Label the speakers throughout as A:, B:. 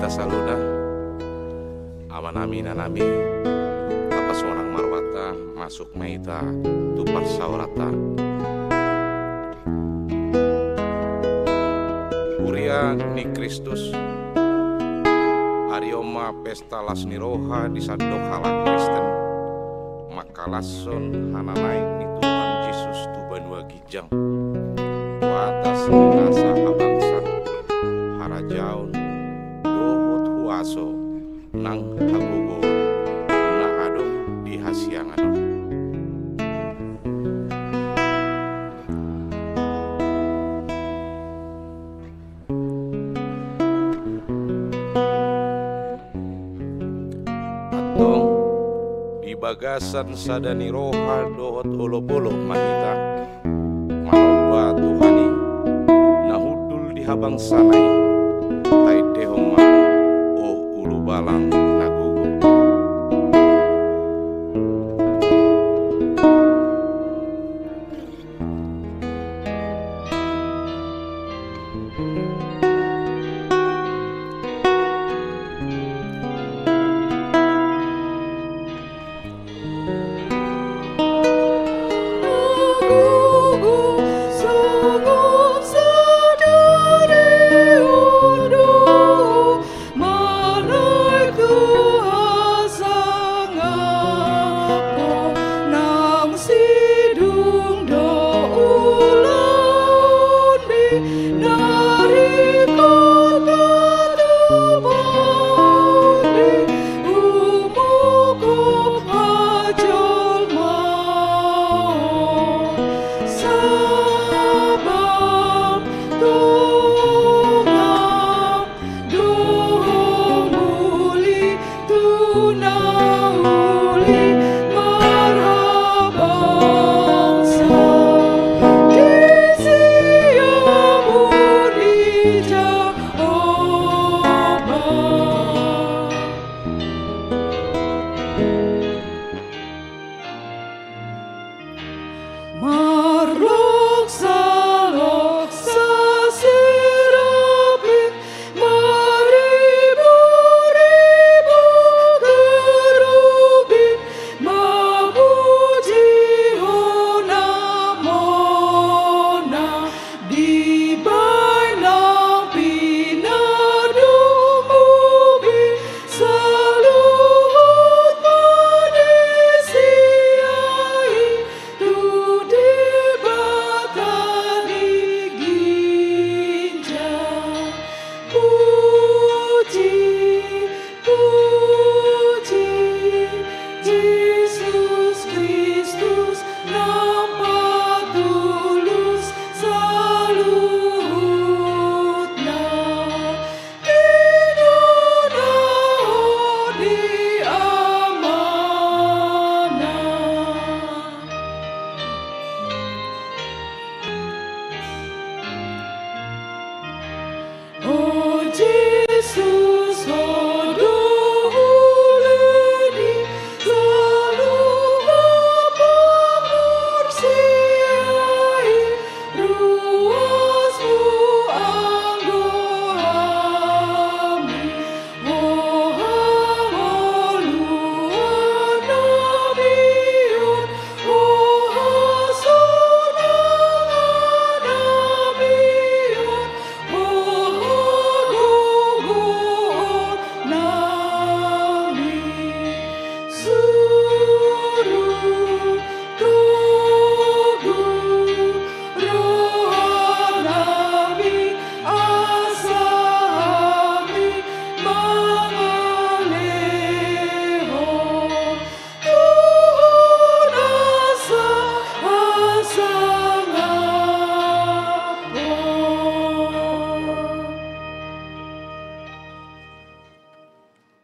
A: Saluna amanami nanami tapas wanang marwata masuk meita tupar saurata Uria ni Kristus Arioma pesta lasniroha di sandok halak Kristen makalason hananai ni Tuhan Yesus tu banua gijang atas nasa habangsa harajaun dohot huaso nang hagogo na adong di hasiangan bagasan sadani roha dohot olo-olo mahita manoba Tuhani nahudul di habang sanai tai dehoma o ulu balang nagugo.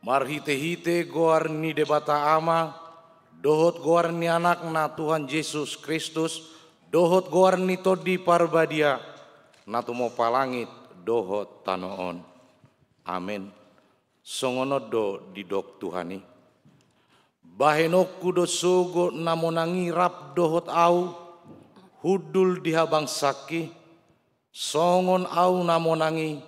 A: Marhite-hite goar ni debata ama, dohot goar ni anak na Tuhan Yesus Kristus, dohot goar ni todi parbadia, na tumo palangit dohot tanoon. Amin. Songono do didok Tuhani. Bahenok kudo sogo namonangi rap dohot au, hudul dihabang saki, songon au namonangi,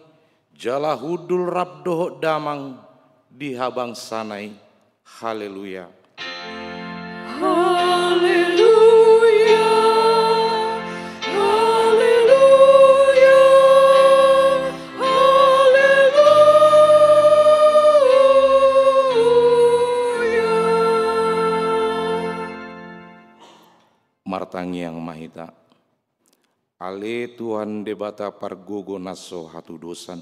A: jala hudul rap dohot damang, di habang sanai. Haleluya.
B: Haleluya. Haleluya. Haleluya.
A: Martangi yang mahita. Ale Tuhan debata pargogo naso hatu dosan.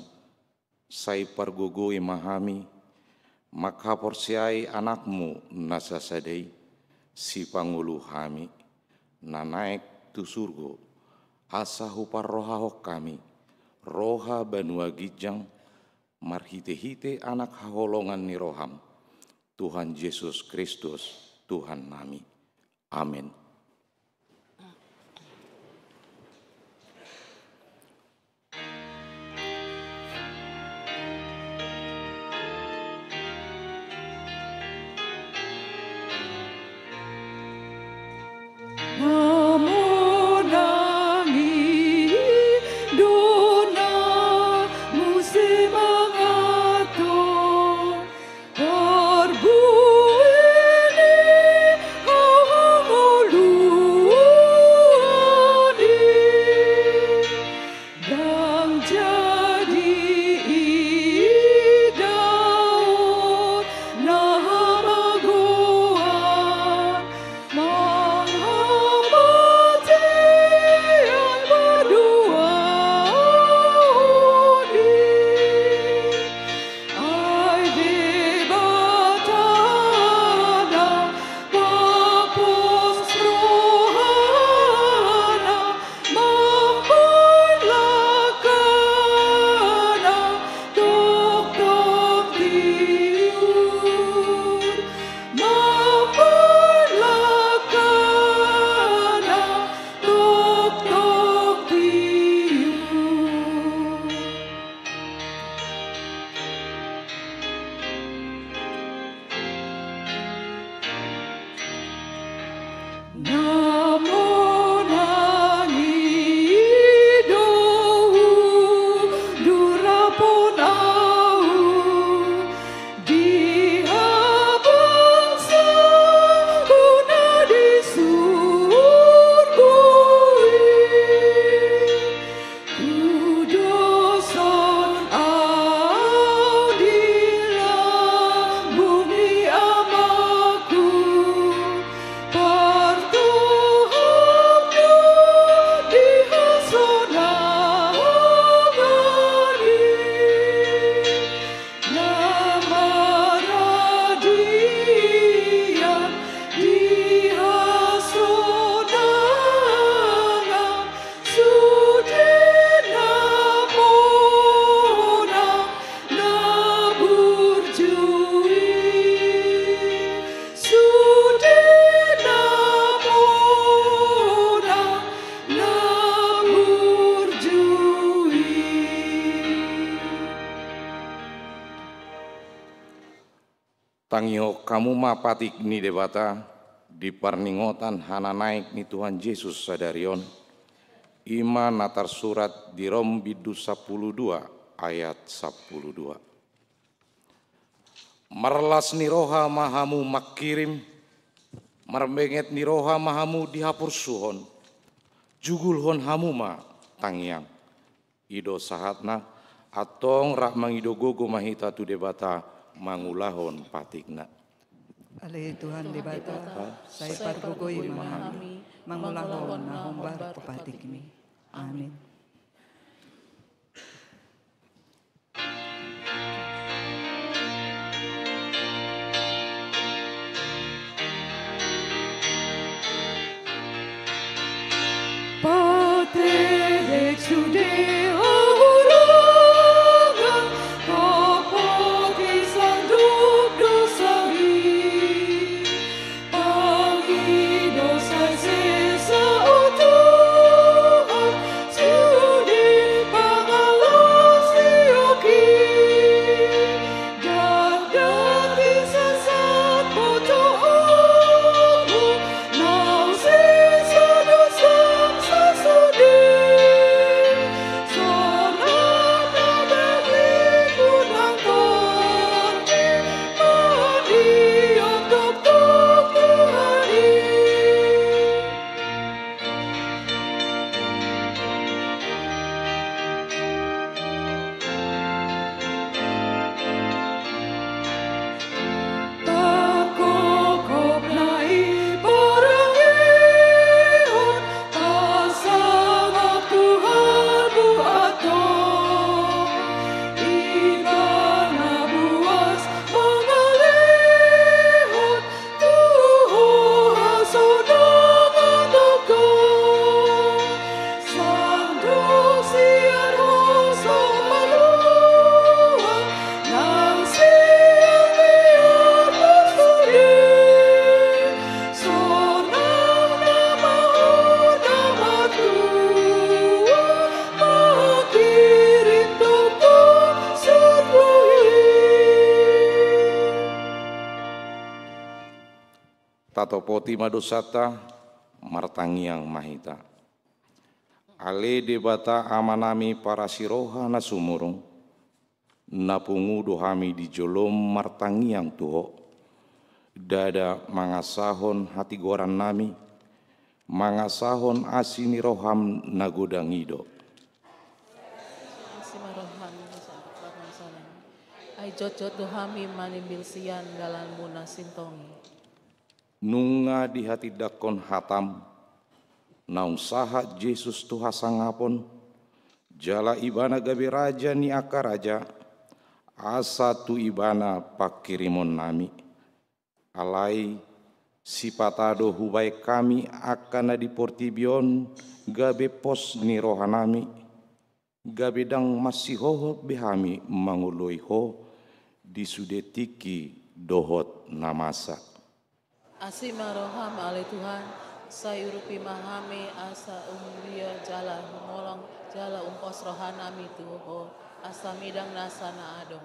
A: Sai pargogo imahami. Maka porsiai anakmu nasasadei si pangulu hami na naik tu surgo asa hupar roha hok kami roha banua gijang marhite-hite anak haholongan ni roham Tuhan Yesus Kristus Tuhan nami. Amin.
B: Namo Nami Dona Musemangaton Parbuini Hangoluani Dang jadi daun Nahamagoan Manghamati yang berdua Ai debatana Papus rohana Mempelakana Tok-tok tiur Mempelakana Tok-tok tiur Namo Nani Dohu Duraponau Dihabangsa Kuna disurgui Kudoson au dilambungi amaku Partuhannya dihasonagani Nama radian dihasonangan Sudena mona naburjui Sudena mona naburjui
A: Tangio kamu mapatik ni debata di parningotan hana naik ni Tuhan Yesus sadarion. Ima natar surat di Rom bidu 12 ayat 12. Marlas ni roha mahamu makirim, marbenget ni roha mahamu dihapur suhon, jugul hon hamuma tangiang. Ido sahatna atong rak mangido gogo mahita tu debata mangulahon patikna.
C: Ale Tuhan debata, saya pargugoi memahami, mangulahon na humbar kepatikmi. Amin.
B: Pater exude aurora Capotis adub dosari Pagidos asesa o Tuhan Sudi pangalos ioki Dagdagi sesat poto'omu Nau sisa dosang sasudi
A: tatopoti madosata martangiang mahita. Ale debata amanami para siroha na sumurung, napungudo hami di jolom martangiang tuho, dada mangasahon hati goran nami, mangasahon asini roham nagodangido.
B: Simaroham salam. Ay jot dohami manimbil sian galan muna sintongi.
A: Nunga di hati dakon hatam, naung sahat Yesus Tuha sangapon, jala ibana gabe raja ni akaraja, asa tu ibana pakirimon nami. Alai sipatado hubai kami akan di portibion gabe pos ni rohanami, gabe dang masihoho behami manguloi ho di sudetiki dohot namasa.
B: Asimaroham ale Tuhan, sayurupi mahami asa umbia jala ngolong jala umpos rohanami tuho, asa midang nasana adong.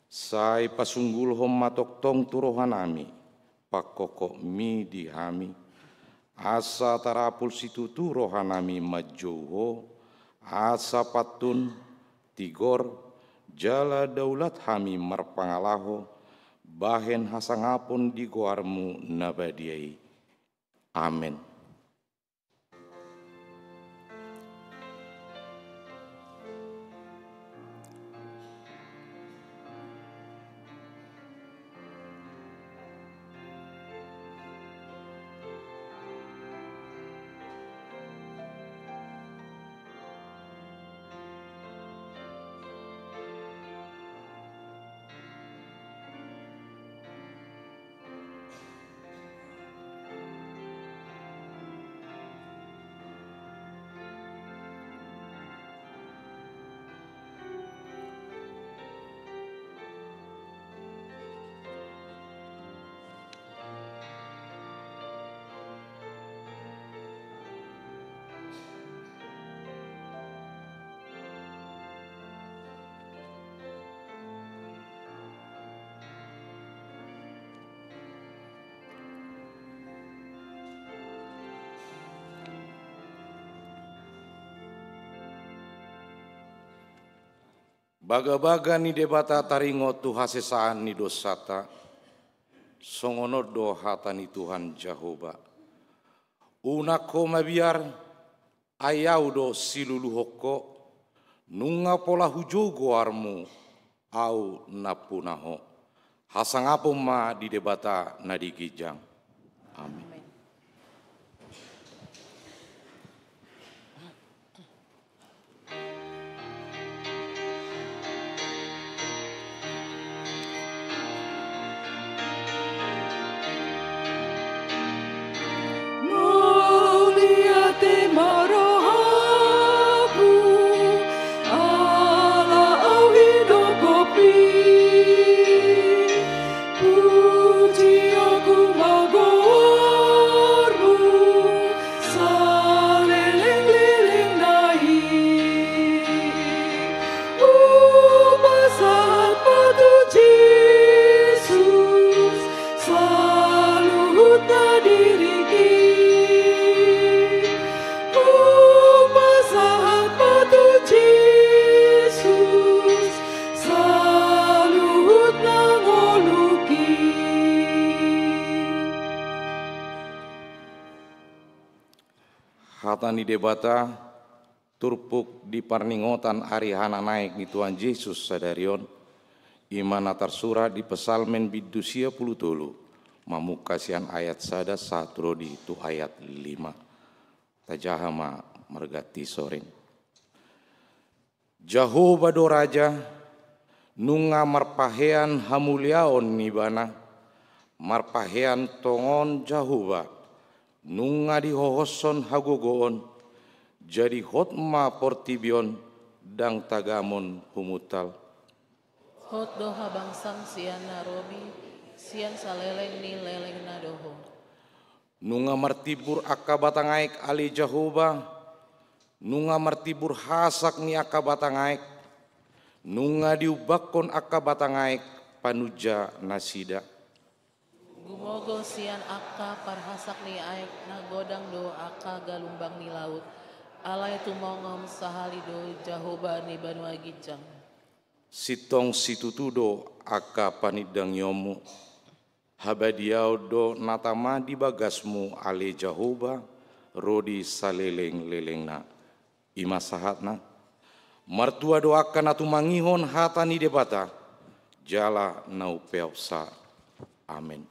A: Sai pasunggul hom matok tong turohanami, pakokok mi dihami, asa tarapul situ tu rohanami majoho, asa patun tigor, jala daulat hami marpangalaho, bahen hasangapun di goarmu nabadiai. Amin. Baga-baga ni debata taringo tu hasesaan ni dosata, songono do hata ni Tuhan Jehovah. Una ko mabiar ayau do silulu hoko, nunga pola hujogo armu au napunaho. Hasangapo ma di debata nadigijang. Amin. Hatani debata turpuk di parningotan arihana naik ni Tuhan Yesus sadarion imana tersurat di pesalmen bidusia puluh tolu mamukasian ayat sada satro di itu ayat 5 tajahama mergati soreng Jehovah do raja nunga marpahean hamuliaon nibana marpahean tongon Jehovah nunga di hohoson hagogoon jadi hotma portibion dang tagamon humutal.
B: Hot doha bangsang sian narobi sian saleleng ni leleng nadoho.
A: Nunga martibur akabatangaik ali Jehovah, nunga martibur hasak ni akabatangaik, nunga diubakon akabatangaik panuja nasida.
B: Gumogo sian akka parhasak ni aek nagodang do akka galumbang ni laut. Alai tumongom sahalido Jahoba ni Banua Gijang.
A: Sitong situtudo akka panidang yomu. Habadiau do natama di bagasmu ale Jahoba rodi saleleng-lelengna. Ima sahatna. Martua doakan atu mangihon hatani debata. Jala nau peopsa. Amin.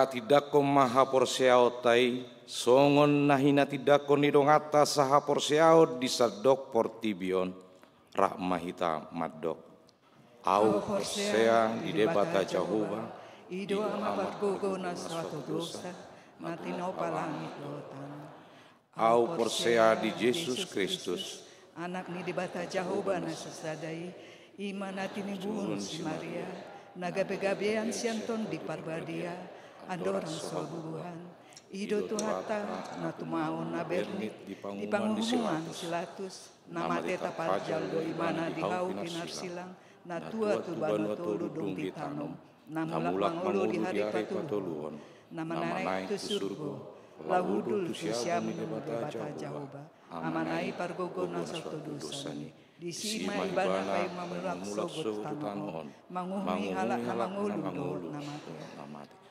A: Tidakko maha porseao tai songon nahina tidakko nidongata saha porseao disadok portibion rahmahita madok au porsea di debata Jahoba
C: ido amat gogo na suatu dosa natino palangit lotan
A: au porsea di Yesus Kristus
C: anak ni debata Jahoba na sesadai iman atini buhun si Maria nagabe-gabean sianton di parbadia andorang sobuhan ido tuhata na tumaon na bernit di panguhumuan silatus nama teta parjal do imana di hau kinarsilang na tua tu banu tolu dong ditanom na mulak mangulu di hari patuluhon na manai tu surgo lawudul tu siamu debata Jahoba amanai pargogo na satu dosani di sima ibana kay mamulak sogot tanon manguhmi halak na mangulu namate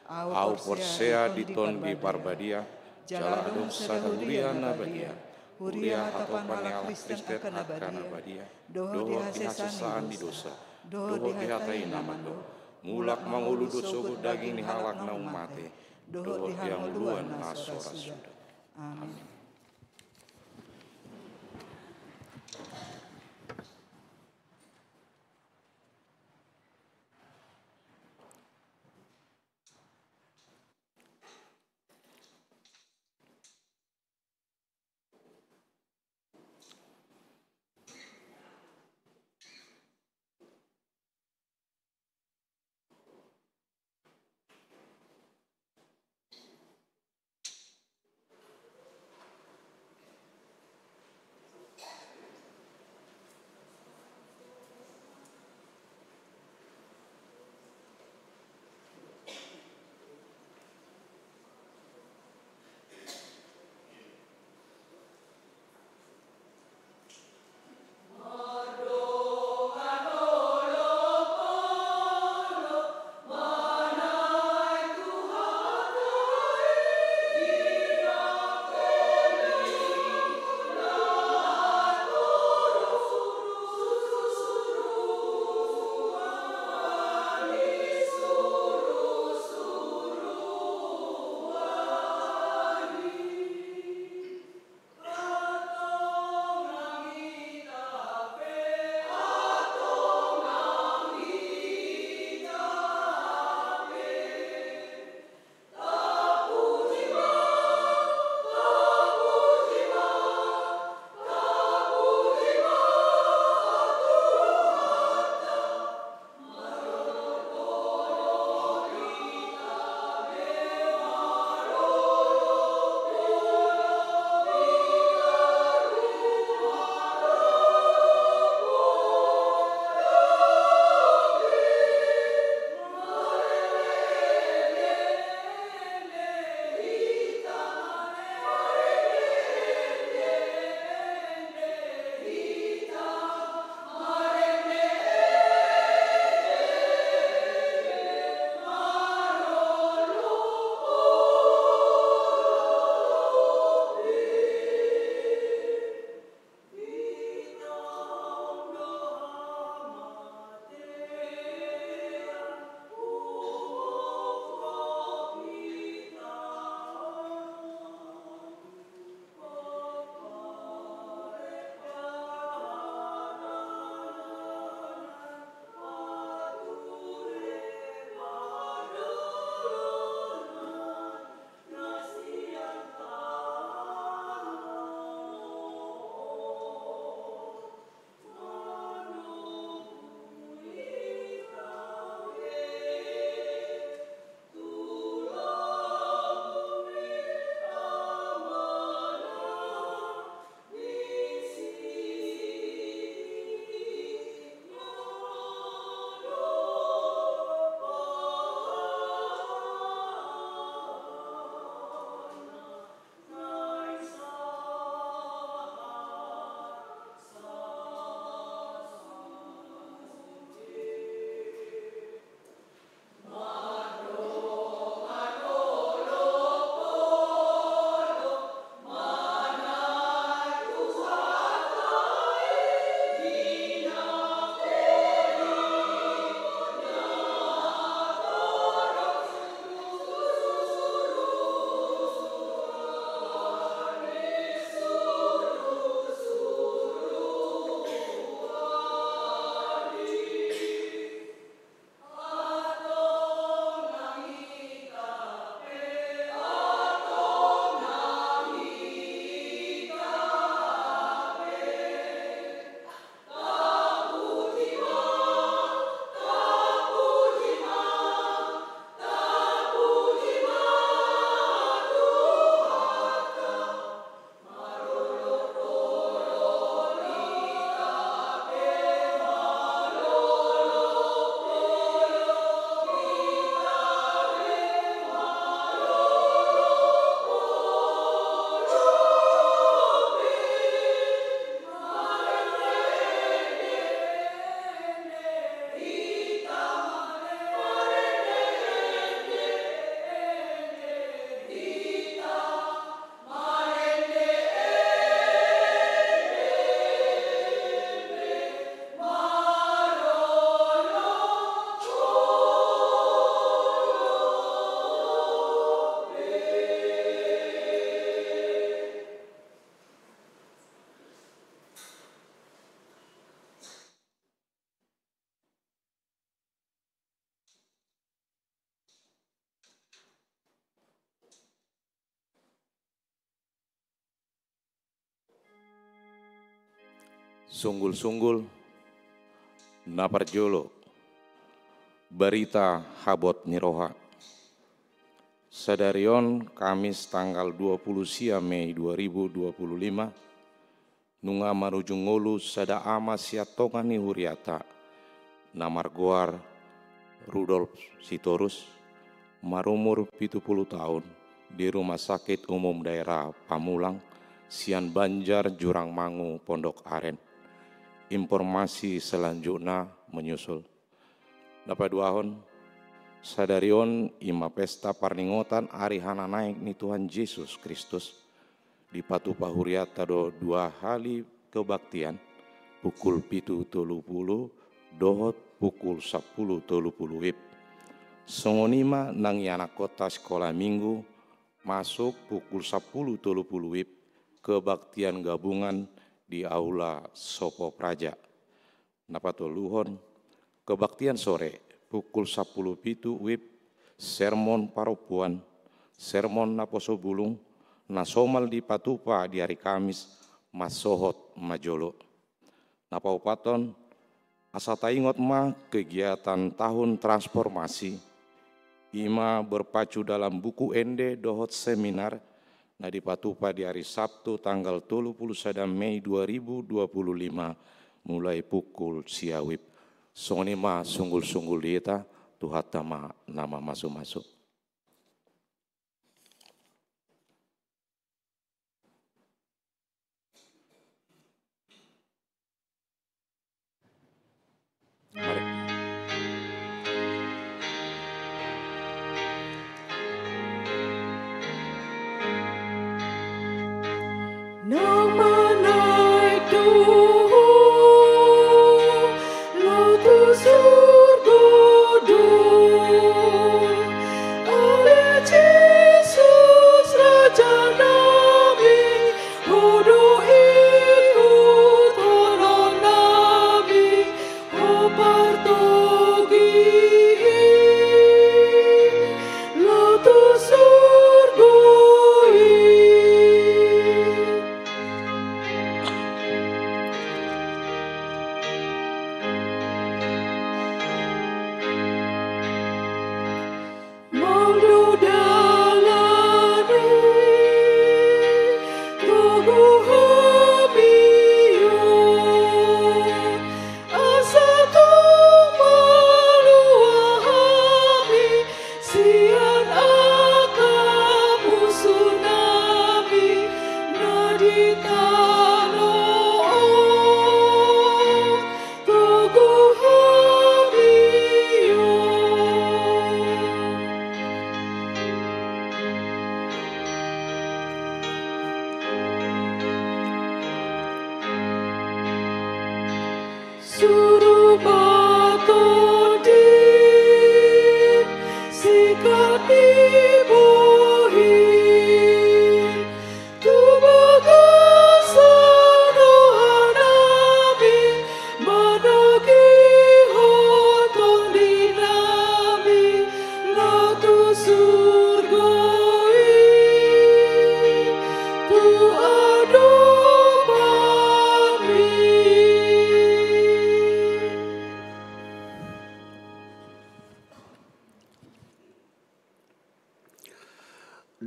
A: au porsea diton di parbadia jala adom sadahuria nabadia huria hatopan ala Kristen akan abadia doho dihasesaan di dosa doho dihatai namado mulak mangulu doso daging ni halak na umate doho dihanguluan asora sudah. Amin. Sunggul-sunggul naparjolo berita habot niroha. Sadarion Kamis tanggal 20 Mei 2025 nunga marujung ngolu sada ama siatongan ni huriata namargoar Rudolf Sitorus marumur 70 tahun di Rumah Sakit Umum Daerah Pamulang, Sian Banjar, Jurang Mangu, Pondok Aren. Informasi selanjutnya menyusul. Dapat duahon, sadarion ima pesta parningotan Ari Hana naik ni Tuhan Yesus Kristus di Patu Pahuriata do 2 hari kebaktian pukul 7.30 dohot pukul 10.30 wib. Songonima nang anak kota sekolah minggu masuk pukul 10.30 wib kebaktian gabungan di Aula Sopo Praja. Napatoluhon kebaktian sore pukul 10.07 wib sermon paropuan, sermon naposo bulung, nasomal di Patupa di hari Kamis masohot majolo. Napaupaton asataingot ma kegiatan tahun transformasi ima berpacu dalam buku ende dohot seminar na di Patupa di hari Sabtu tanggal 31 Mei 2025 mulai pukul siawib. Songonima sunggul-sunggul dieta tuhatama nama masuk-masuk. Mari.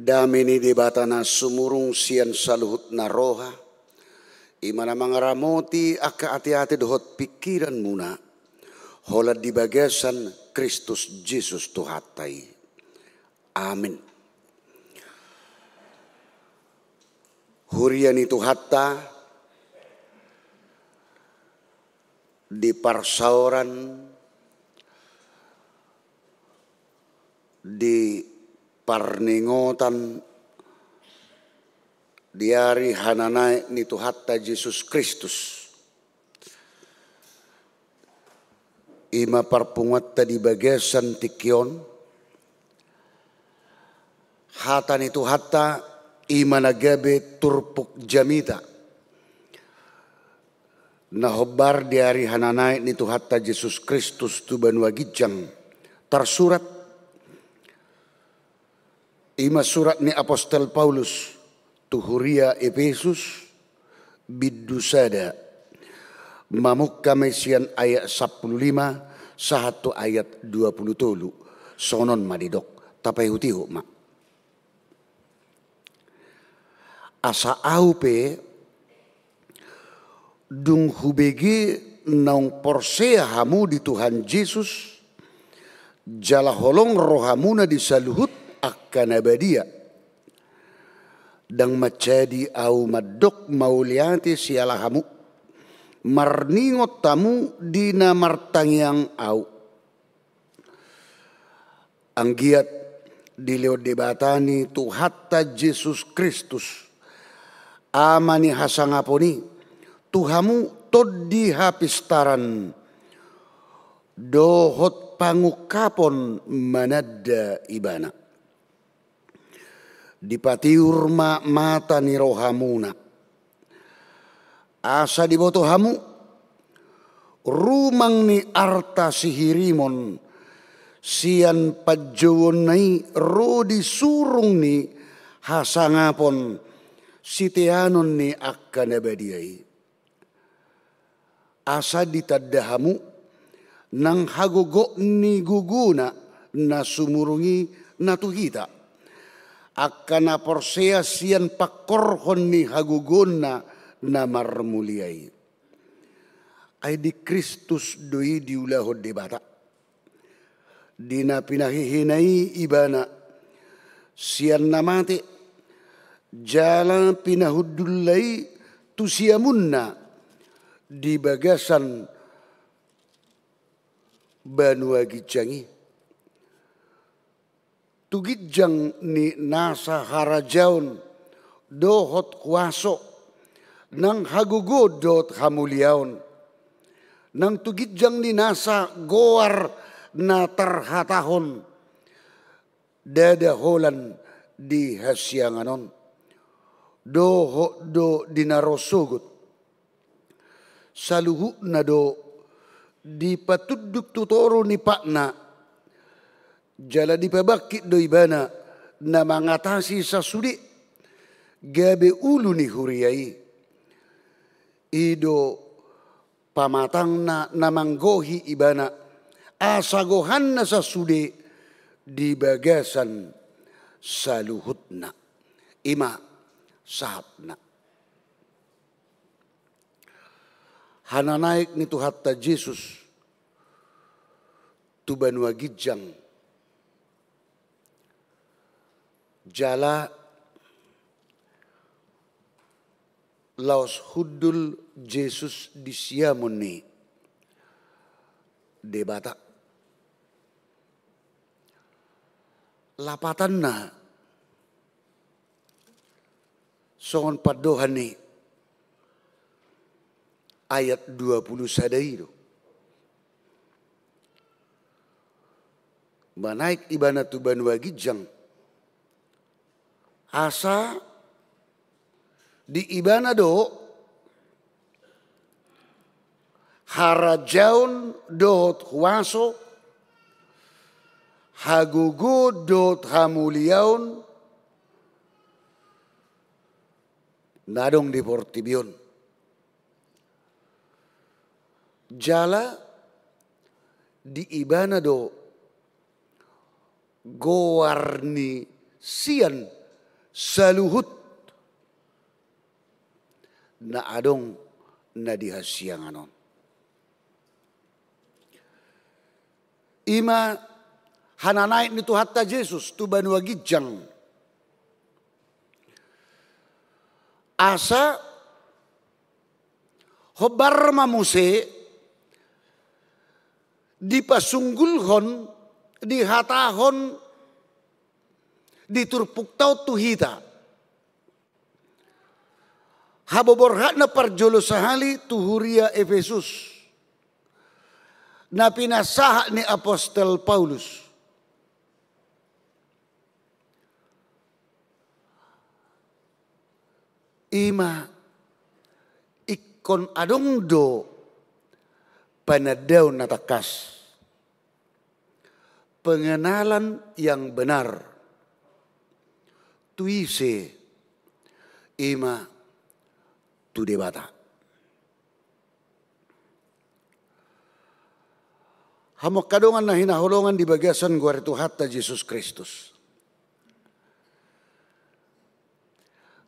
D: Damini di batana sumurung sian saluhut naroha, imana mangaramoti aka hati-hati dohot pikiran muna, holat di bagasan Kristus Yesus Tuhatai. Amin. Hurian itu hatta di parsauran di parningotan diari hananai ni Tuhatta Yesus Kristus. Ima parpungatta di bagasan tikion hata ni Tuhatta ima nagabe turpuk jamita na hobar diari hananai ni Tuhatta Yesus Kristus tu banwagijang tersurat ima surat ni Apostel Paulus tu huria Efesus bidusada Mamuk kami sian ayat 15 satu ayat 20 sonon madidok tapai hutihu mak. Asa aupe dung hubege naung porsea hamu di Tuhan Yesus jala holong rohamuna disaluhut akan abadia dang macadi au madok mauliati siala hamu marningot tamu dina martangiang au anggiat dileo debatani Tuhatta Yesus Kristus amani hasangaponi Tuhamu toddi hapistaran dohot pangukapon manada ibana dipatiur mata ni rohamuna asa diboto hamu rumang ni arta sihirimon sian pajawon nai rodi surung ni hasangapon sitianon ni akan abadiai asa ditadahamu nang hagogo ni guguna na sumurungi na tuhita akana porsea sian pakorhon ni haguguna na marmuliai ay di Kristus doi diulahod debata dina pinahihinai ibana sian namate jalan pinahudulai tusiamunna di bagasan Banua Gijangi tugijang ni nasa harajaon dohot kuaso nang hagugodot hamuliaon nang tugijang ni nasa goar na tarhatahon dadaholan di hasyanganon doho do dinarosugut saluhu nado di patuduk tutoro ni pakna jala di pabakit do ibana na mangatasi sa sudi gabe ulu ni huriyai ido pamatang na namanggohi ibana asagohan na sa sudi di bagasan saluhutna ima sahatna hananaik ni Tuhatta Yesus tu Banua Gijang jala laos hudul Yesus di siamuni debata lapatanna songon padohani ayat 20 sadaido. Manaik ibana tu Banua Gijang. Asa di ibana do harajaun dot huaso hagugo dot hamuliaun nadong di Portibion. Jala di ibana do gowarni sian saluhut na adong na dihasyanganon. Ima hananaik ni Tuhatta Yesus tu Banua Gijang asa hobar mamuse dipasunggulhon dihatahon diturpuktau tuhita haboborhat na parjolo sahali tuhuria Efesus na pinasaha ni Apostel Paulus ima ikon adong do panadaw na takas pengenalan yang benar tuise ima tu debata Hamok kadongan na hinaholongan di bagasan guar itu hatta Yesus Kristus.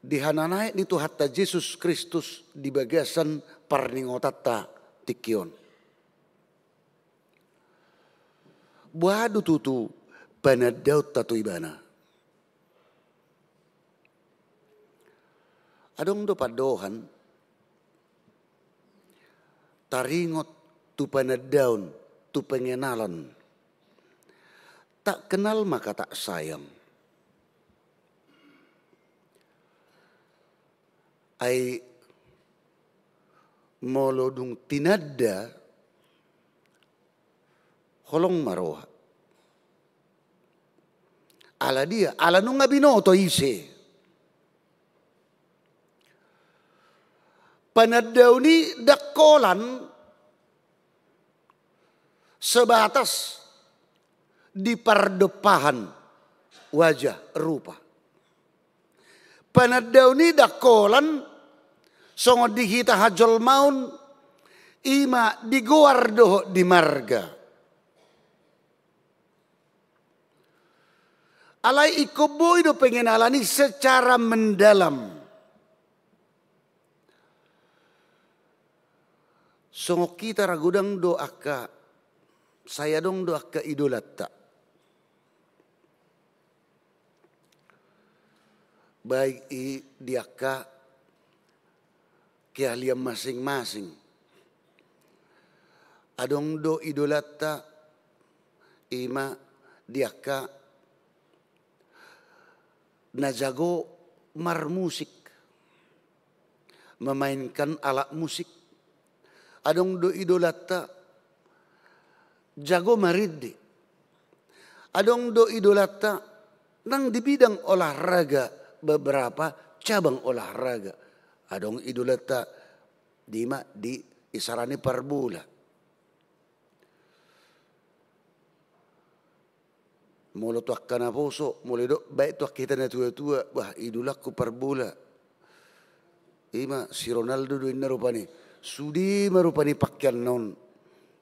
D: Di hananay itu hatta Yesus Kristus di bagasan parningotatta tikion. Buadu tutu panadaut tatu ibana. Adong do padohan taringot tu panadaun tu pengenalan. Tak kenal maka tak sayang. Ai molodung tinadda holong maroha. Ala dia, ala nung binoto ise. Panadaw ni dakolan sebatas di pardepahan wajah rupa. Panadaw ni dakolan songo dihita hajol maun ima diguardo di marga. Alay ikoboy do pengenalani secara mendalam. Songo kita ragudang do akka saya dong do akka idolatta. Baik di akka keahlian masing-masing. Adong do idolatta ima di akka najago marmusik. Memainkan alat musik. Adong do idolatta jago mariddi. Adong do idolatta nang di bidang olahraga beberapa cabang olahraga. Adong idolatta di isarani parbula. Molo tuak kana poso, molo do baik tuak kita na tua-tua, wah idolaku parbula. Ima si Ronaldo do inna rupani. Sudi marupani pakyan non.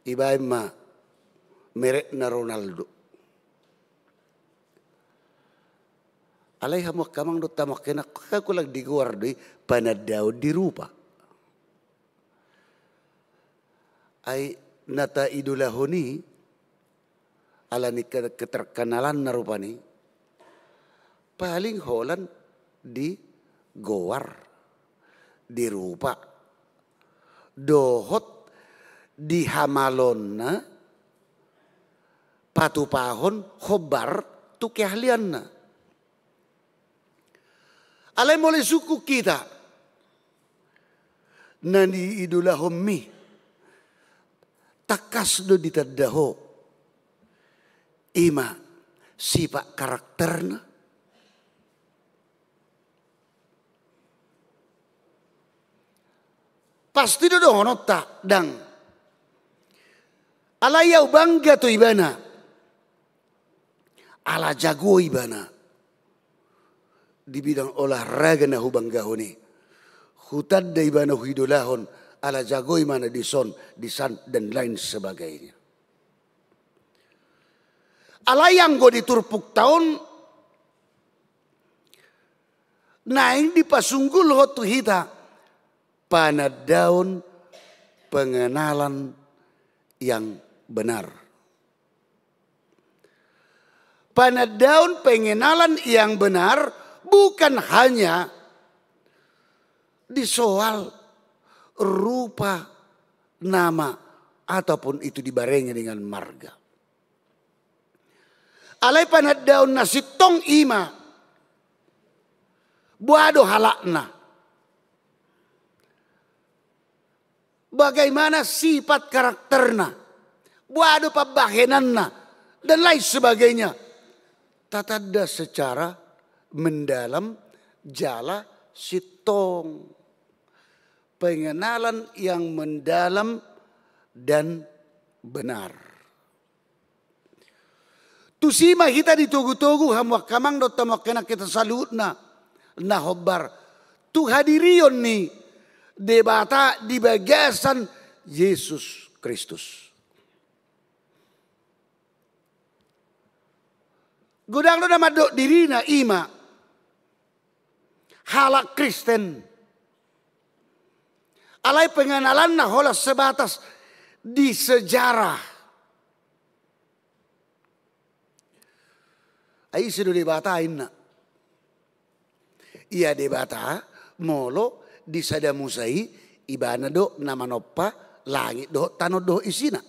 D: Ibaim ma merek na Ronaldo. Alay hamuak kamang do tamak kena kakulag diguardo panadaw di rupa. Ay nata idolahoni alani keterkenalan na rupani paling holan di goar di rupa dohot di hamalon na patupahon khobar tu keahlian na. Alay mulai suku kita nani idolahom mi takas do ditadaho ima sifat karakterna pasti do honota dang alayau bangga to ibana ala jago ibana di bidang olahraga na hubangga honi hutad da ibana hidolahon ala jago imana di son di san dan lain sebagainya. Alayang go diturpuk tahun naing dipasunggul hotu hita panadaun pengenalan yang benar. Panadaun pengenalan yang benar bukan hanya di soal rupa, nama, ataupun itu dibarengi dengan marga. Alay panadaun na sitong ima buado halakna. Bagaimana sifat karakterna, buado pabahenanna, dan lain sebagainya. Tatada secara mendalam jala sitong. Pengenalan yang mendalam dan benar. Tu sima kita ditugu-tugu hamuak kamang do tamak kena kita salut na hobar. Tu hadirion ni debata di bagasan Yesus Kristus. Gudang do nama do dirina ima halak Kristen. Alai pengenalan na hola sebatas di sejarah. Ai sudah debatain na. Ia debata molo di sadamusai ibana do nama noppa langit do tanah do isina.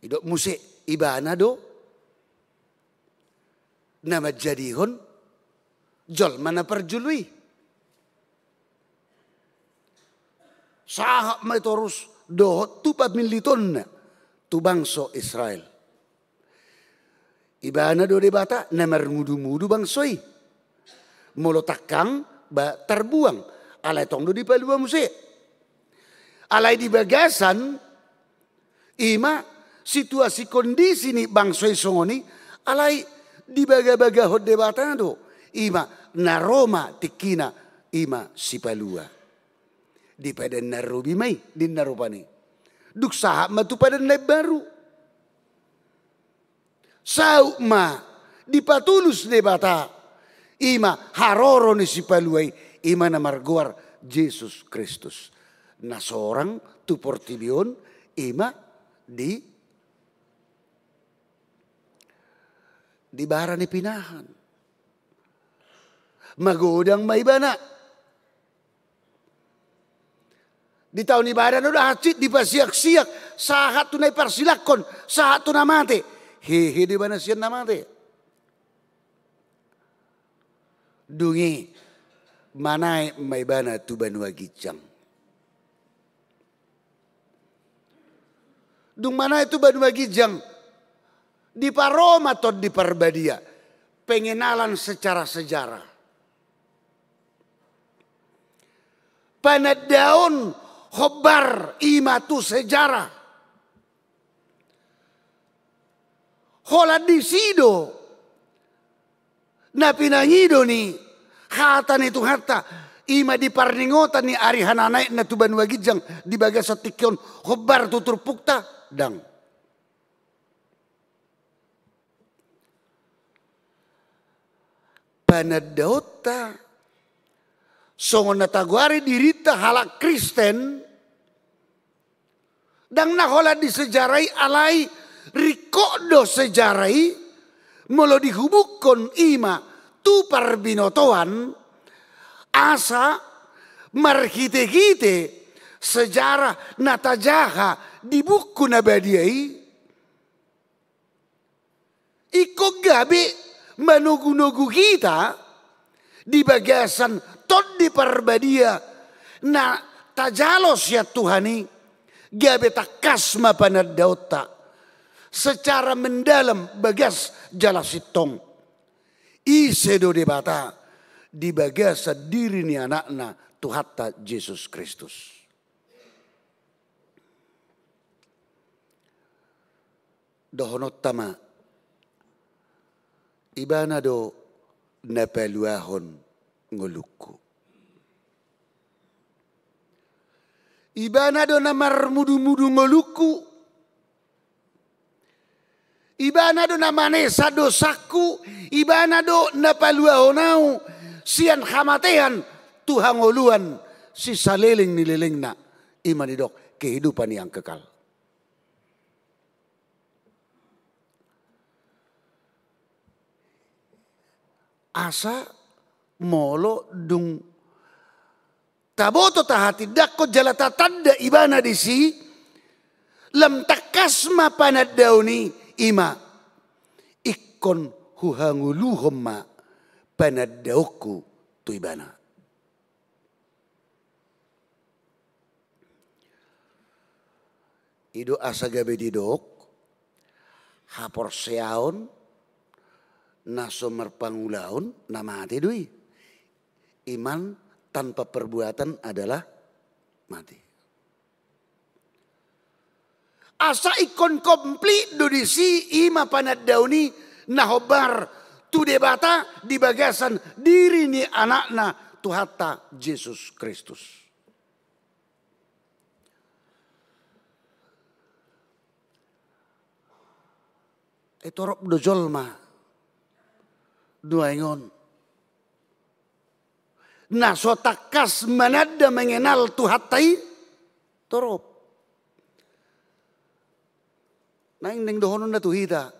D: Idok musik ibana do nama jadihon jol mana perjului. Sahak metorus do tu pamiliton tu bangso Israel. Ibana do debata namar mudu-mudu bangsoi. Molo takang terbuang alai tong do di palua musik. Alai di bagasan ima situasi kondisi ni bangsoi songoni alai di baga-baga hot debata do ima naroma tikina ima sipalua di pada narobi mai di narupani duk sahab matu pada naib baru sau ma di patulus debata ima haroro ni sipaluai ima namarguar Yesus Kristus na seorang tu portibion ima di barani pinahan. Magodang maibana. Di tahun ibadah udah hacit dipasiak-siak. Sahat tu naik persilakon. Sahat tu namate. Hehe di mana sian namate. Dungi. Manai maibana tu banua gicang. Dung mana itu banua gijang. Di Paroma atau di Parbadia. Pengenalan secara sejarah. Panadaon hobar imatu sejarah. Hola di sido. Na pinangido ni. Hata ni tu harta. Ima di parningotan ni ari hananay na tuban wagijang. Di baga sa tikyon. Hobar tutur pukta. Dang. Panadota songon natagwari dirita halak Kristen dang nahola di sejarai alai rikodo sejarai molo dihubukon ima tu parbinotoan asa marhite-hite sejarah natajaha di buku nabadiai iko gabe manugu-nugu kita di bagasan tot di Parbadia na tajalos ya Tuhani gabe takasma panadauta secara mendalam bagas jalasitong isedo debata di bagasa diri ni anakna Tuhatta Yesus Kristus. Dohonot tama ibana do napaluahon ngoluku. Ibana do namar mudu-mudu ngoluku. Ibana do namane sadosaku. Ibana do napaluahonau. Sian hamatehan Tuhan ngoluan. Si saleling nililing na. Iman idok kehidupan yang kekal. Asa molo dung taboto tahati dakko jalata tanda ibana disi lam takasma panadauni ima ikkon huhanguluhomma panadauku tu ibana. Ido asa gabe didok hapor seaon naso merpangulaun nama mati dui. Iman tanpa perbuatan adalah mati. Asa ikon komplit do disi ima panad dauni nahobar tu debata di bagasan diri ni anakna Tuhatta Yesus Kristus. Torop do jolma. Duaingon. Nah so takas manada mengenal tuhatai torop. Nah indeng dohonon na tuhita.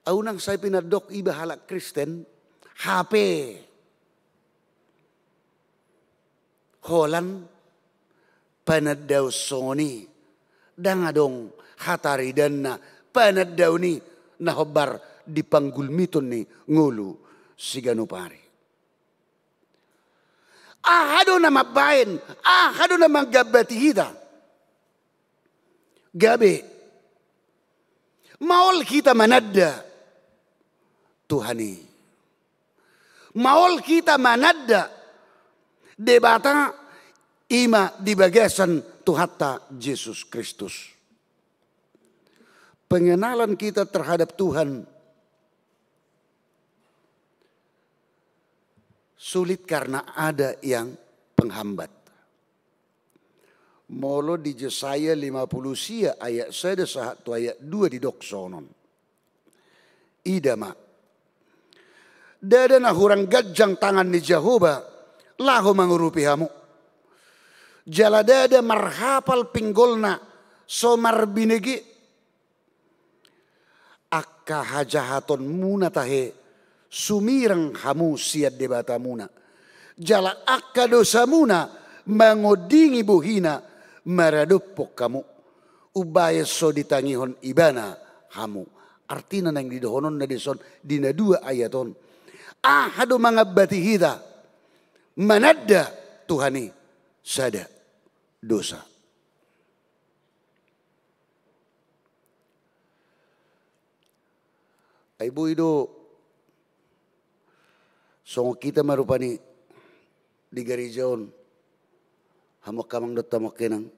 D: Aunang saya pinadok iba halak Kristen. HP. Holan panadaw soni. Dangadong hatari dan na panadaw ni nahobar di panggulmiton ni ngulu sigano pare. Ahado na mabayan, ahado na manggabati hita. Gabi, maol kita manadda Tuhani. Maol kita manadda debata ima di bagasan Tuhata Yesus Kristus. Pengenalan kita terhadap Tuhan sulit karena ada yang penghambat. Molo di Yesaya 50 sia ayat 1 tu ayat 2 di doksonon. Idama. Dada na hurang gajang tangan ni Jehovah lahu mangurupi hamu. Jala dada marhapal pinggolna somar binegi. Akka hajahaton muna tahe. Sumirang hamu siad debata muna. Jala akka dosa muna mangodingi buhina maradupok kamu. Ubaya so ditangihon ibana hamu. Artina nang didohonon na dison dina 2 ayaton. Ahado mga batihida manadda Tuhani sada dosa. Ay buido. So kita marupani di garijaon hamok kamang dotamok kenang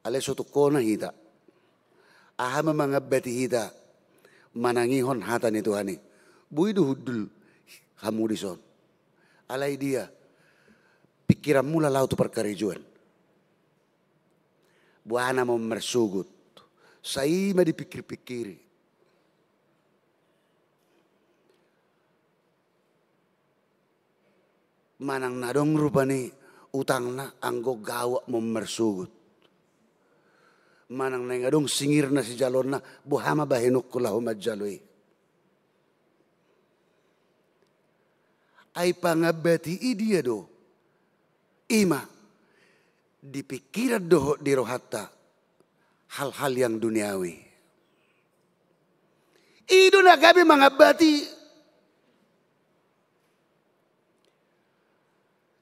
D: ale sotuko na hita ahama mga beti hita manangihon hata ni Tuhani buidu hudul hamu dison alay dia pikiran mula lau tu perkarijuan buana mau mersugut sai ma dipikir-pikiri. Manang nadong rupani utang na anggo gawak memersugut. Manang nengadong singir na si jalon na buhama bahinuk kulahu majalui. Ay pangabati idia do. Ima dipikiran doho di rohata hal-hal yang duniawi. Ido na gabi mangabati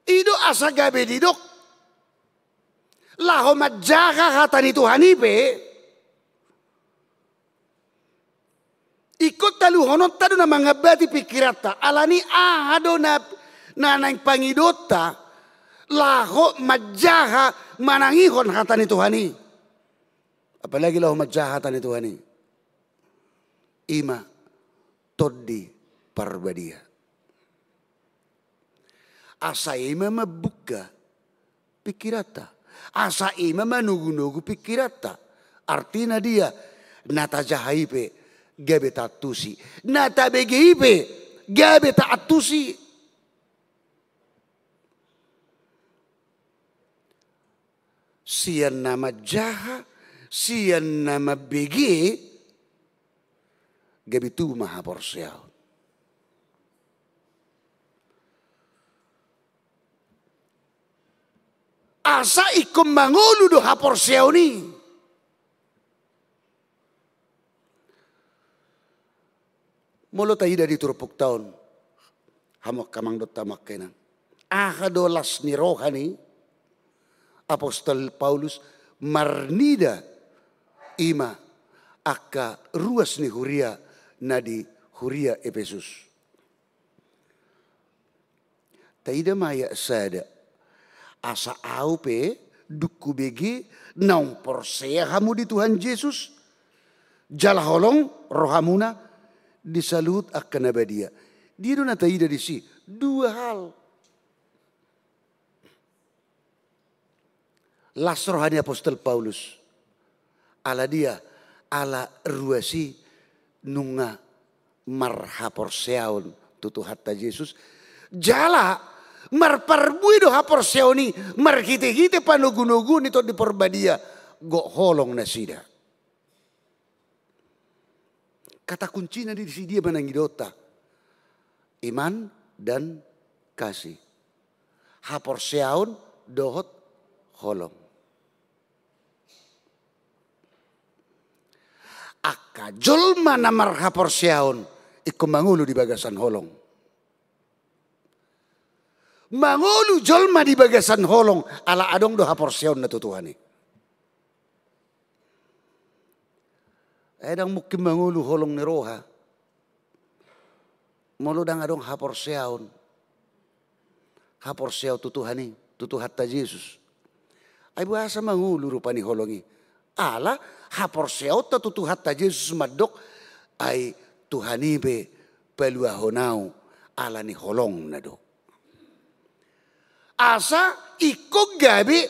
D: Ido asa gabe didok. Laho madjaga kata ni Tuhani pe. Ikut talu honot tadu na mangabati pikirata. Alani ahado na nang pangidota. Laho madjaga manangihon kata ni Tuhani. Apalagi laho madjaga kata ni Tuhani. Ima todi parbadia. Asa ima mabuka pikirata. Asa ima manugu-nugu pikirata. Artinya dia nata jahaipe gabe tatusi. Nata begeipe gabe taatusi. Sian nama jaha, sian nama bege gabe tu maha porsial. Asa ikum mangulu do hapor siauni. Molo tayo dari turupok taon. Hamok kamang do tamak kenan. Ahadolas ni rohani. Apostol Paulus marnida ima akka ruas ni huria nadi huria Efesus. Taida maya sada. Asa aupe duku begi naung porsea hamu di Tuhan Yesus. Jala holong rohamuna disalut akan abadia. Dia dona taida di si 2 hal. Las rohani Apostol Paulus. ala dia ala ruasi nunga marhapor seaun tutu hatta Yesus jala marparbui do hapor seoni marhite-hite panugu-nugu nito di porbadia go holong na sida. Kata kuncinya di sini dia menangidota iman dan kasih. Hapor seaun dohot holong. Aka jolma namar hapor seaun iku mangulu di bagasan holong. Mangulu jolma di bagasan holong ala adong do hapor seaun na tutuhani. Edang mungkin mangulu holong ni roha. Molo dang adong hapor seaun. Hapor seaun tutuhani, tutu hatta Yesus. Ay bahasa mangulu rupani holongi. Ala hapor seaun ta tutu hatta Yesus madok ay tuhani be pelua honau ala ni holong na do. Asa ikog gabi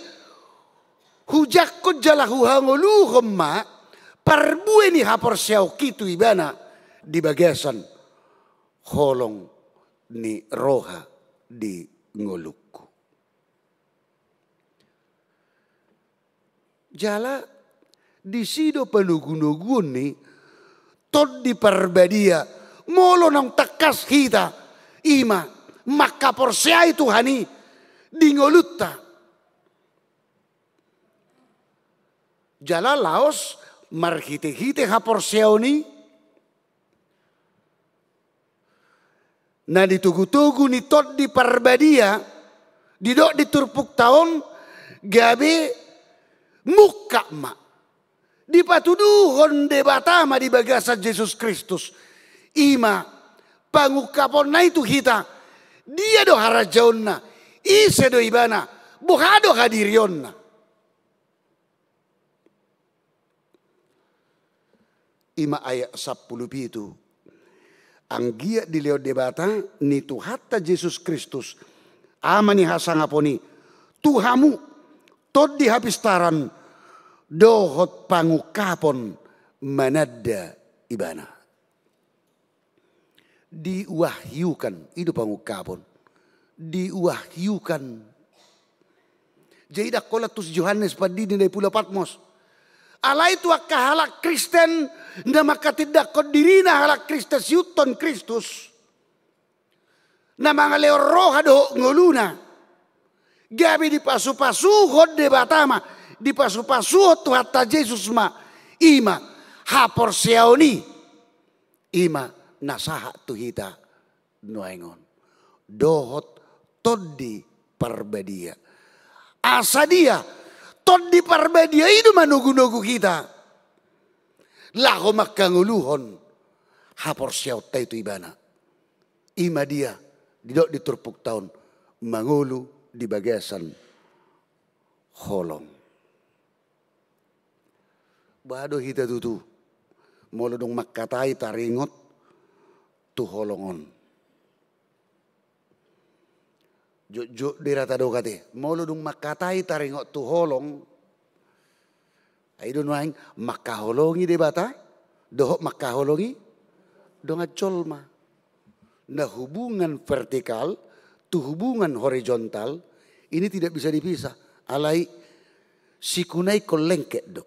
D: hujak ko jalahu hangulu homma parbue ni hapor seaun kitu ibana di bagasan holong ni roha di ngolukku. Jala di sido panugun-nugun ni tod di parbadia molo nang takas kita ima maka porsia itu hani di ngolutta. Jala laos marhite-hite hapor seauni na ditugu-tugu ni tot di parbadia didok diturpuk tahun gabe muka ma dipatuduhon debatama di bagasan Yesus Kristus ima pangukapon na itu kita dia do harajaon na ise do ibana buhado hadirion na ima ayat 10 itu anggia di leo debata ni tu hatta Yesus Kristus amani hasangaponi Tuhamu tod di hapistaran dohot pangukapon manada ibana diwahyukan itu pangukapon diwahyukan jadi dak kolatus Yohanes padini dari Pulau Patmos ala itu halak Kristen na makatidak ko dirina halak Kristus yuton Kristus na mga leo roha do nguluna gabi di pasu-pasuhod de batama di pasu-pasuhod tu hatta Jesus ma ima hapor seauni ima nasaha tu hita nuengon dohot todi parbadia asa dia tod di parbadia itu manugu-nugu kita. Laho makanguluhon hapor siyaw tayo itu ibana. Ima dia didok diturpuk tahun mangulu di bagasan holong. Bado hita tutu molo dong makatai taringot tu holongon. Jo dirata do kate molo dong makatai taringot tu holong ay do nuaing makaholongi de bata dohok makaholongi dong acolma na hubungan vertikal tu hubungan horizontal ini tidak bisa dipisah alai sikunai kolengket do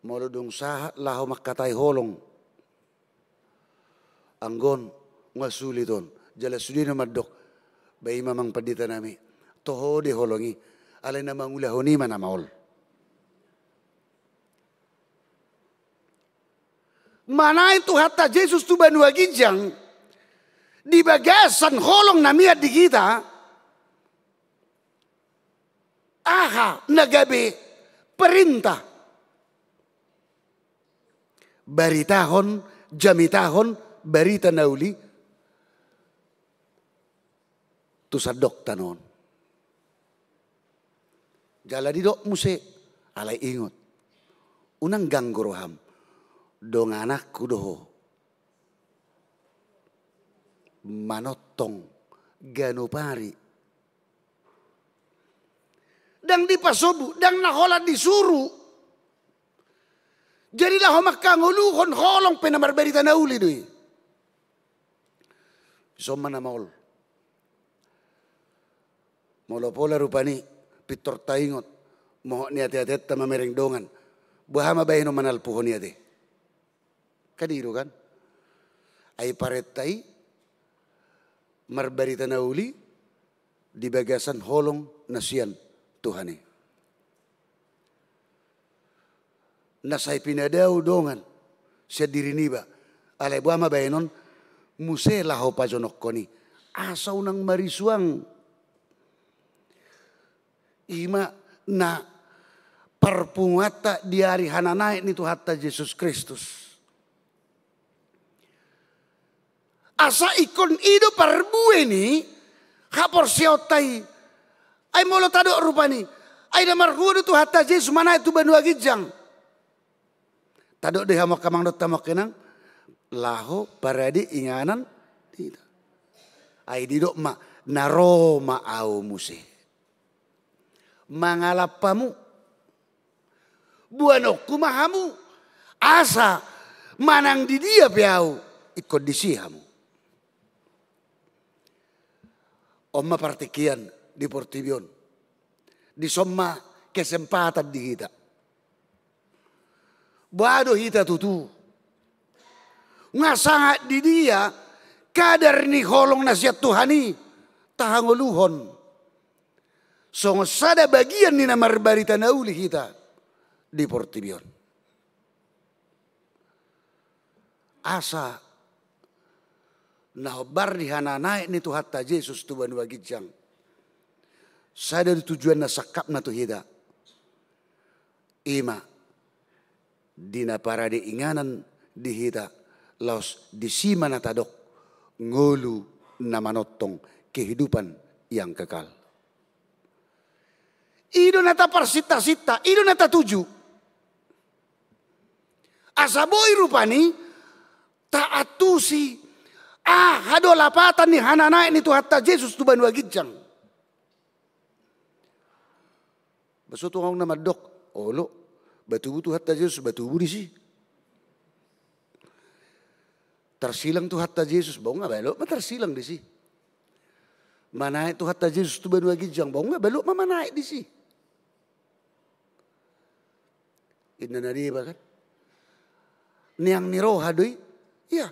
D: molo dong saha laho makatai holong anggon ngasuliton jala sudina madok bayi mamang padita nami toho de holongi alay namang ulahoni manamaol mana itu hatta Jesus tu banua ginjang di bagasan holong namiat di kita aha nagabe perintah baritahon jamitahon barita nauli tu sadok tanon jala di dok muse alay ingot unang ganggoroham dong anakku doho manotong ganopari dang di pasobu, dang nahola disuruh. Jadi lah homak kanguluhon holong penamarberi tanauli doi. Soma na maul. Molo pola rupani pitor taingot moho ni ate-ate tama merengdongan. Buhama bayino manal puhon ni ate. Kadiru kan? Ay paretai marberi tanauli di bagasan holong nasian Tuhani. Nasay pinadaw dongan siya diriniba. Alay buhama bayinon musela ho pajonok ko ni. Asaw ng marisuang. Ima na parpungata diari hananay ni Tuhatta Jesus Kristus. Asa ikon ido parbue ni hapor siotay ay molo tado rupani ay namarhudo Tuhatta Jesus mana itu banua gijang. Tado deh hamak kamang dot tamak kenang laho paradi inganan tidak. Ay didok ma naroma au muse. Mangalapamu buanok kumahamu asa manang di dia piau ikut disihamu. Oma partikian di Portibion di somma kesempatan di kita. Bado hita tutu. Ngasangat di dia kadar ni holong nasihat Tuhani tahanguluhon. So sada bagian ni namarbari tanauli kita di Portibion. Asa nahobar di hananay ni Tuhatta Jesus tuban wagijang. Sada tujuan na sakap na tuhida. Ima dina para di inganan dihita laos disima na tadok ngulu na manotong kehidupan yang kekal. Ido nata parsita-sita, ido nata tuju. Asaboy rupani taatusi hado lapatan ni hananay ni Tuhatta Jesus tuban wagijang. Baso tungong na madok, olo, batubu Tuhatta Jesus, batubu di si. Tersilang Tuhatta Jesus, bau nga balo, matersilang di si. Manay Tuhatta Jesus tuban wagijang, bau nga balo, mamanay di si. Inanariba kan? Niang niroha doy. Iya.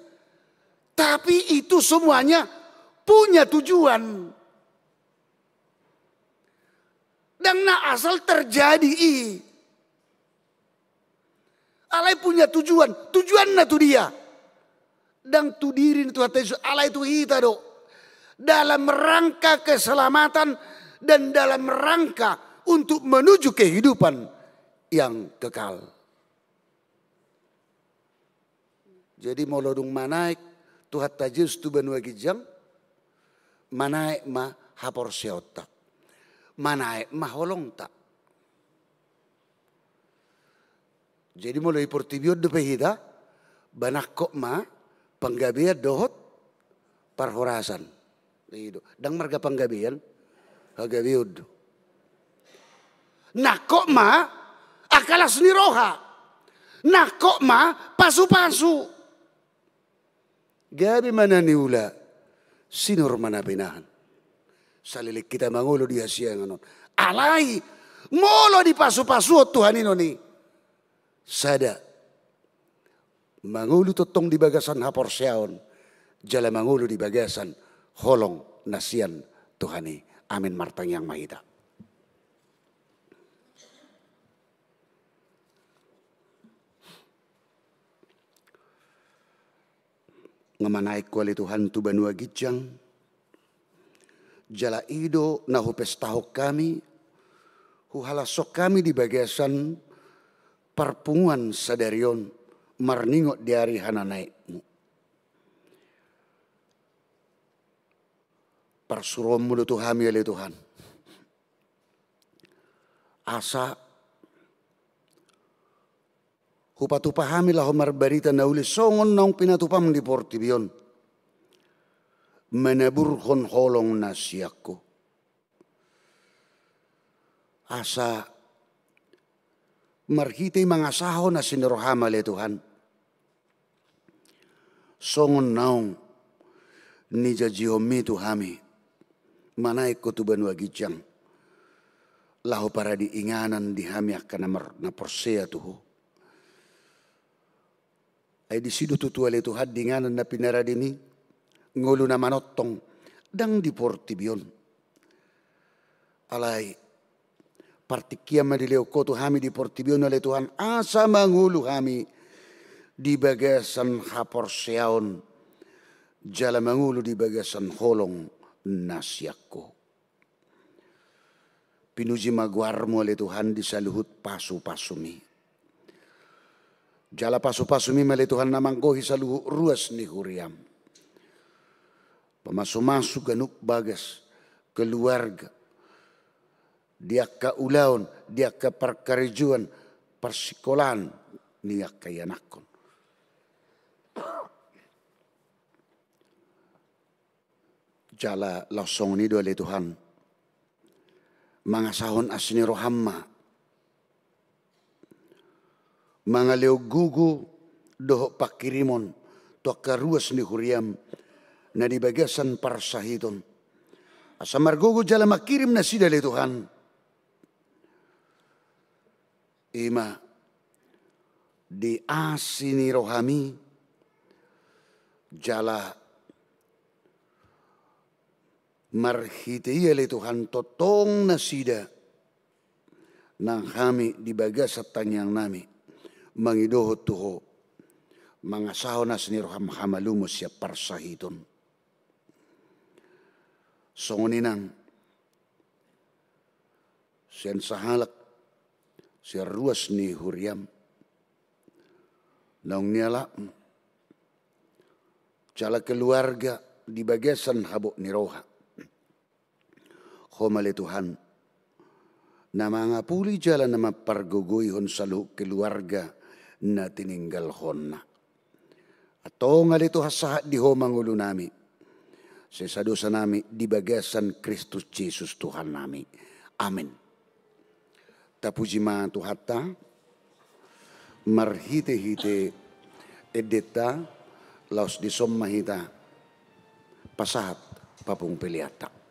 D: Tapi itu semuanya punya tujuan. Dan na asal terjadi alai punya tujuan. Tujuan na tu dia. Dan tu diri Tuhan Yesus alai tu hita do. Dalam rangka keselamatan dan dalam rangka untuk menuju kehidupan yang kekal. Jadi molodung manaik Tuhatta Yesus tu banua gijang manaik ma hapor seotak. Manaik ma holong tak. Jadi mulai Portibion de pehida banak kok ma panggabian dohot parhorasan. Dang marga panggabian hagabiud. Nakok ma akalas ni roha. Nakok ma pasu-pasu. Gabi mana niula sinur mana pinahan. Salilik kita mangulo di Asia nganon. Alai molo di pasu-pasu Tuhan ini. Sada mangulo totong di bagasan hapor siaon. Jala mangulo di bagasan holong nasian Tuhani. Amin martang yang mahita. Ngamanay kuali Tuhan tu banua gijang. Jala ido na hupestahok kami. Huhalasok kami di bagasan parpungan sadarion. Marningot diari hananaikmu. Parsurom mulu Tuhami oleh Tuhan. Asa hupatupahami lah homar barita na uli songon naong pinatupam di Portibion. Menaburhon holong nasiakku. asa marhitay mga sahon na sinirohama le Tuhan. Songon naong ni jajihomi Tuhami manay kutuban wagijang laho para diinganan di hami akan na porsea tuho. Ay di sido tutuwa le Tuhan dinganan na pinaradini ngulo na manotong dang di portibion. Alay partikia madileo ko Tuhami di portibion le Tuhan asa mangulo hami di bagasan haporseaon jala mangulo di bagasan holong nasyakko. Pinuji magwarmo le Tuhan di saluhut pasu-pasumi. Jala pasu-pasumi male Tuhan namanggohi saluhut ruas ni huriam. Pamasu-masu ganuk bagas keluarga. Dia ka ulaon, dia ka perkarijuan, persikolahan, niyak kayanakon. Jala langsung ni dua le Tuhan. Mga sahon asini rohamma. Mga leo gugu doho pakirimon to karuas ni huriam na di bagasan parsahiton. Asa margugu jala makirim na sida le Tuhan. Ima di asini rohami jala marhitiya le Tuhan totong na sida nang kami di bagasat tanyang nami mangidohot tuho mga sahon na siniroham hamalumos siya parsahiton. Songoninang siyan sahalak siya ruas ni huriam naong niyala jala keluarga di bagasan habo ni roha. Homale Tuhan na mga puli jala na maparguguyhon sa keluarga na tininggal hon na. Ato nga lito hasahat di ho mangulo nami. Sa sadosa nami di bagasan Kristus Jesus Tuhan nami. Amen. Tapuji ma tuhata marhite-hite edeta laos di sommahita pasahat papung piliata.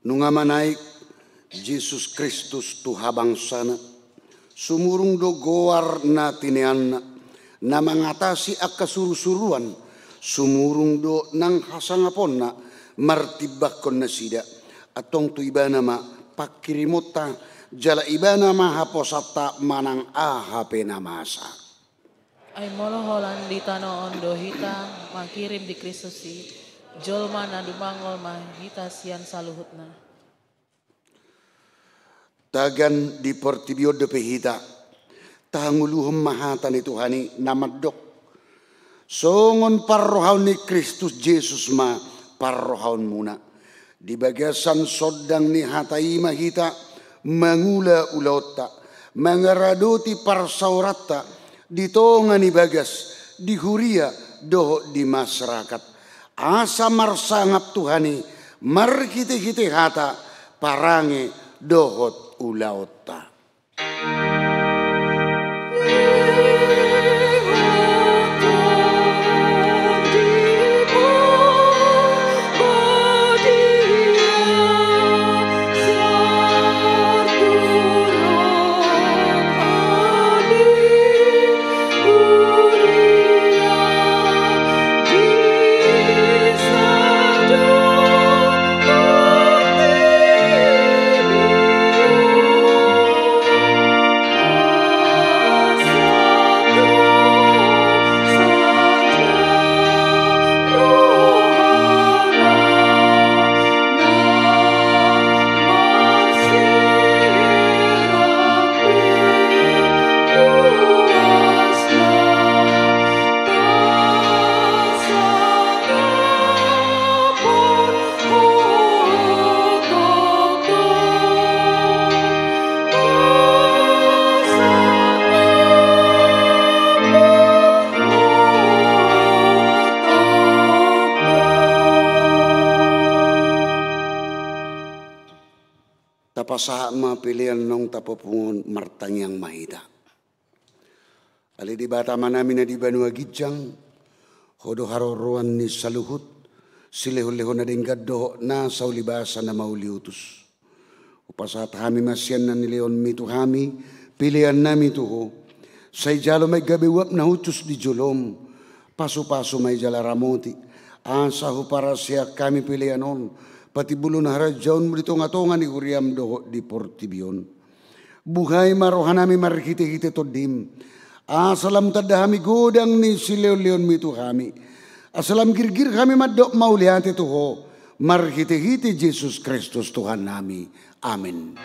D: Nunga naik Yesus Kristus tu habang sana. Sumurung do goar na tineanna. Na mengatasi akka suru-suruan. Sumurung do nang hasangapon na. Martibakon na sida. Atong tu ibana ma pakirimota. Jala ibana ma haposata manang ahape na masa.
B: Ay moloholan di tanoon do hita makirim di Kristusi. Jolma na dumangol mahita sian saluhutna.
D: Tagan di portibio de pehita. Tahanguluhum mahatan itu hani namadok. Songon parrohaun ni Kristus Yesus ma parrohaun muna. Di bagasan sodang ni hatai mahita mangula ulota. Mangaradoti parsaurata. Di tonga ni bagas. Di huria doho di masyarakat. Asa marsangap Tuhani markite-kite hata parange dohot ulaota. Tapasama pilihan nong tapapungon martangyang mahita. Ali di bata manami na di Banua Gijang, hodo haroroan ni saluhut, sileho-leho na dinggad do na sa ulibasan na mauliutus. Upasat hami masyan na nileon mito hami, pilihan nami tuho, say jalo may gabiwap na hutus di jolom, paso-paso may jala ramoti, asaho para siya kami pilihan on, pati bulo na harajaon mo dito ngatongan ni Uriam doho di Portibion. Buhay marohanami marikite-kite to dim. Asalam tadahami godang ni sileon-leon mito kami. Asalam girgir kami madok mauliate tuho. Marikite-kite Jesus Kristus Tuhan nami. Amen.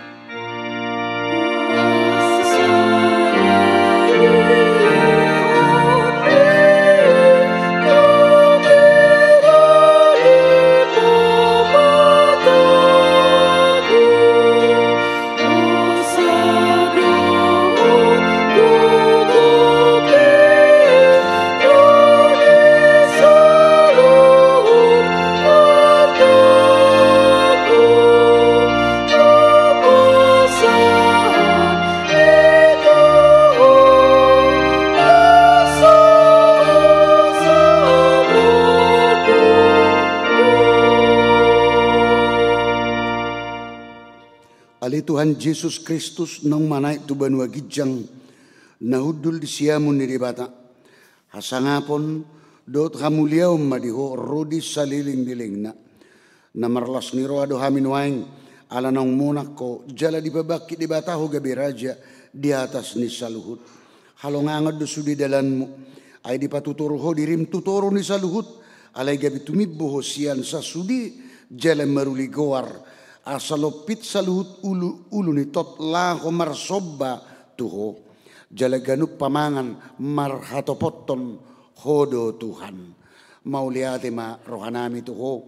D: Ali Tuhan Yesus Kristus nang manay tu Banua Gijang nahudul di siamun ni dibata. Hasangapon dot hamuliaw madiho rodi saliling-diling na marlas ni roado hamin waing ala nang munak ko jala di babaki di bata ho gabi raja di atas ni saluhut. Halongangad do sudi dalanmu ay di patuturo ho dirim tuturo ni saluhut alay gabi tumibbo ho siyan sa sudi jala maruligowar. Asalopit saluhut ulu ni tot laho marsoba tuho jalaganup pamangan marhatopoton hodo Tuhan mauliate ma rohanami tuho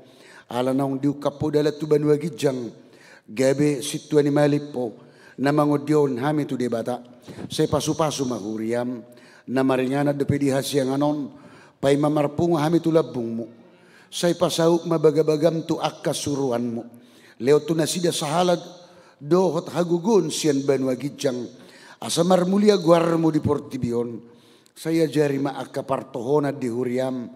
D: ala naong diukapo dalat tu Banua Gijang gabe situa ni malipo na mangodion hami tu debata say pasu-pasu mahuriam na maringana depedi hasyang anon pay mamarpunga hami tu labungmu say pasauk mabagabagam tu akkasuruanmu leo tu nasida sahalad dohot hagugun sian Banua Gijang asamar mulia guarmu di Portibion saya jari ma akka partohona di huriam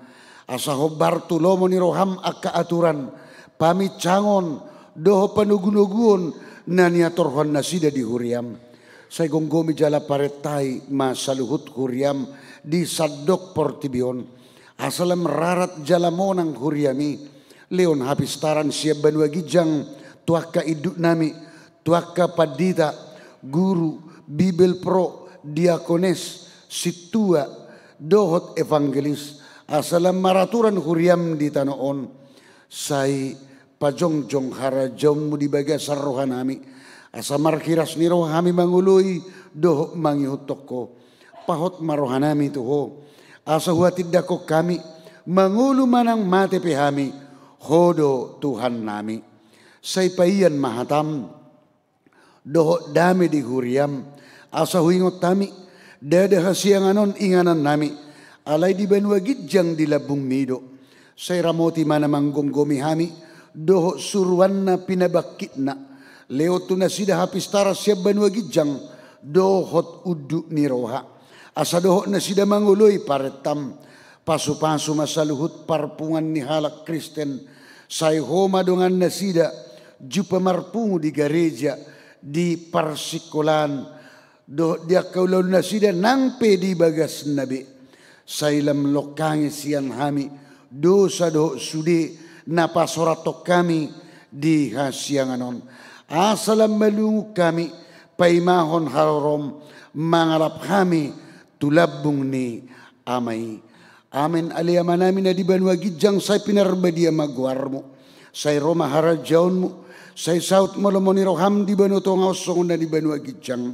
D: asa hobar tulomo ni roham akka aturan pamit cangon doho panugun-ugun nania torhon nasida di huriam. Saya gonggomi jala paretai masaluhut huriam di sadok portibion. Asalam rarat jala monang huriami. Leon hapistaran siap banua gijang tuaka iduk nami. Tuaka padita guru Bibel pro diakones situa dohot evangelis. Asalam maraturan huriam di tanoon. Sai pajongjong harajong di bagasar rohanami. Asa markiras ni rohami mangului doh mangihut toko. Pahot marohanami tuho. Asa huatid dako kami mangulu manang mate pehami. Hodo Tuhan nami. Say paiyan mahatam. Doh dami di huriam. Asa huingot tami. Dada hasianganon inganan nami. Alay di banua gijang di labung mido. Say ramoti mana manggonggomi hami. Doh suruan na pinabakit na. Leo tu nasida hapistara siap banua gijang dohot udu ni roha. Asa dohot nasida mangului paretam. Pasu-pasu masaluhut parpungan ni halak Kristen. Say homa dongan nasida jupa marpungu di gereja di parsikolan. Dohot dia kaulau nasida nangpe di bagas nabi. Say lam lokangi sian hami. Dosa dohot sude napasoratok kami di hasianganon. Asalam malungu kami paimahon harom mangalap kami tulabung ni amai. Amin aliyama namin na di banua gijang say pinarbadia magwarmo. Say roma harajaunmu. Say saut malomoni roham di banu tongosong na di banua gijang.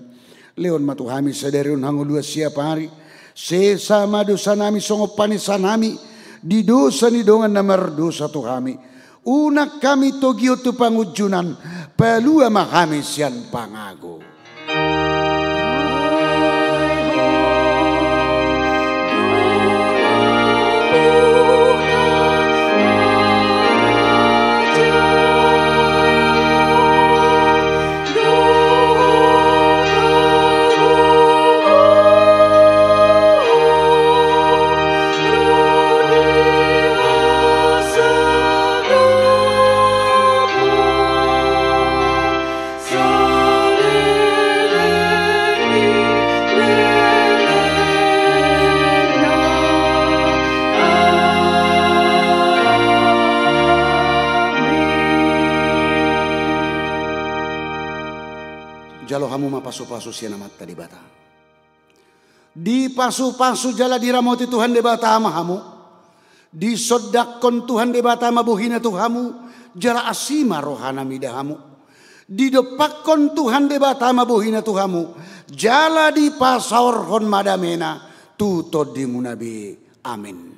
D: Leon matuhami sadariun hangulua siap hari. Sesama dosa nami songopanisan nami. Di dosa ni dongan namar dosa tuhami. Unak kami togio tu pangujunan. Pelua mahami sian pangago. Jalo hamu mapasu-pasu siana mata di bata. Di pasu-pasu jala diramoti Tuhan di bata hamu. Di sodakon Tuhan di bata buhina Tuhamu. Jara asima rohana midahamu. Di depakon Tuhan di bata buhina Tuhamu. Jala di pasaor hon madamena. Tutod di munabi. Amin.